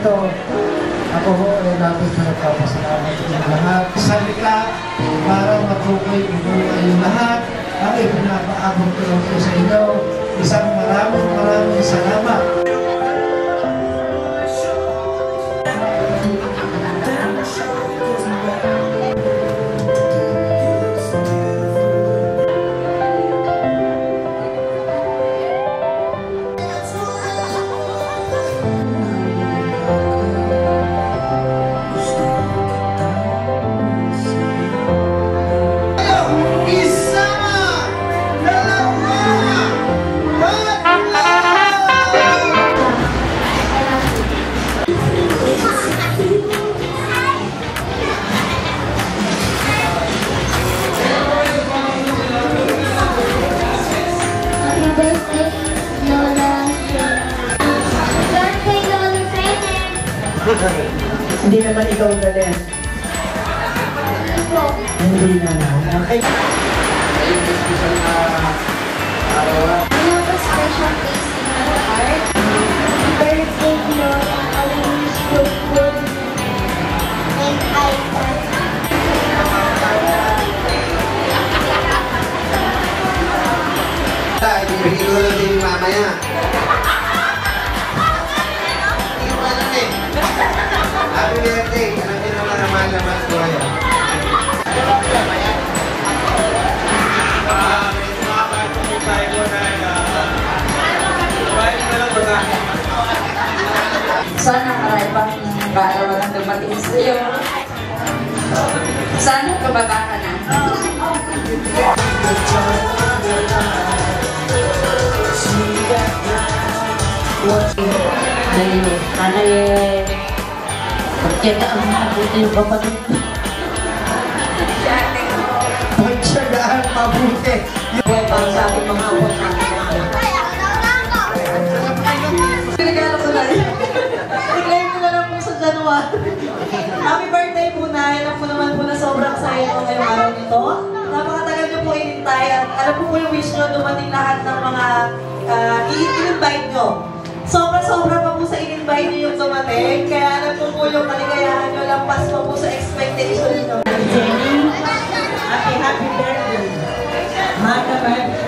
ito, ako ho ay labis na nagpapasalamat sa inyong lahat. Salita para matukoy yung lahat ang ipinapaabot ko lang po sa inyo. Isang maraming salamat. Hindi naman ikaw galing. Hindi naman. Okay. We have a special place in our heart. Birthday, Lola. I wish you good. And I ibigay ko lang din mamaya. Happy birthday! Alam niyo naman ko yan. Sana marami pang kaarawan ang dumating sa iyo. Sana kabata ka na. Sana pagkita ang mabuti yung kapatid. Pagtsagaan mabuti. Buhay para sa ating mga awat natin. Pinagalo ko na rin. Pinaglayin ko na lang po sa January. Happy birthday po na. Alam po naman po na sobrang saya ko ngayong araw nito. Napakatagal niyo po inintay. At alam po yung wish nyo dumating lahat ng mga in-invite nyo. Sobra-sobra pa po sa in-invite niyo yung dumating. Kaya alam po yung kaligayahan nyo lampas pa po sa expectation nyo. Jenny, happy birthday. Mata birthday.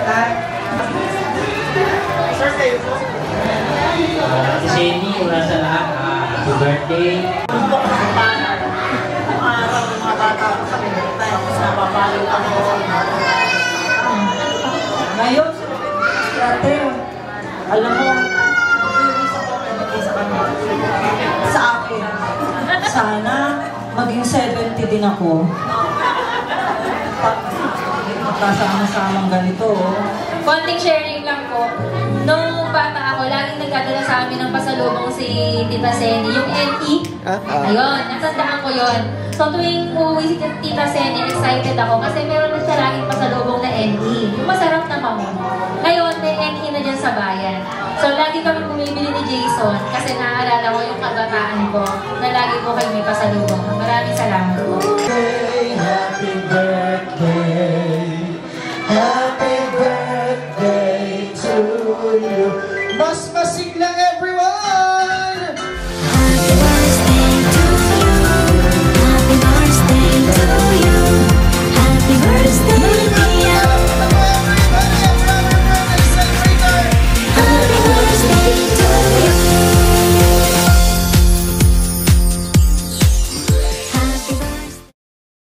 Si Jenny, una sa lahat, happy birthday. Ang araw ng mga bata ko sa pinagtay ako sa napapalong ako. Ngayon, ate, alam mo, sa akin, sana maging 70 din ako. Magkasama-samang ganito. Konting sharing lang po. Nung bata ako, laging nagdadala sa amin ng pasalubong si Tita Seni, yung NE. Ayun, natandaan ko yun. So tuwing uuwi si Tita Seni, excited ako kasi meron na siya laging pasalubong na NE. Yung masarap na mamon. Ngayon, may NE na dyan sa bayan. So lagi kami bumibili ni Jason kasi naaalala ko yung kabataan ko na lagi po kayo may pasalubong. Maraming salamat po.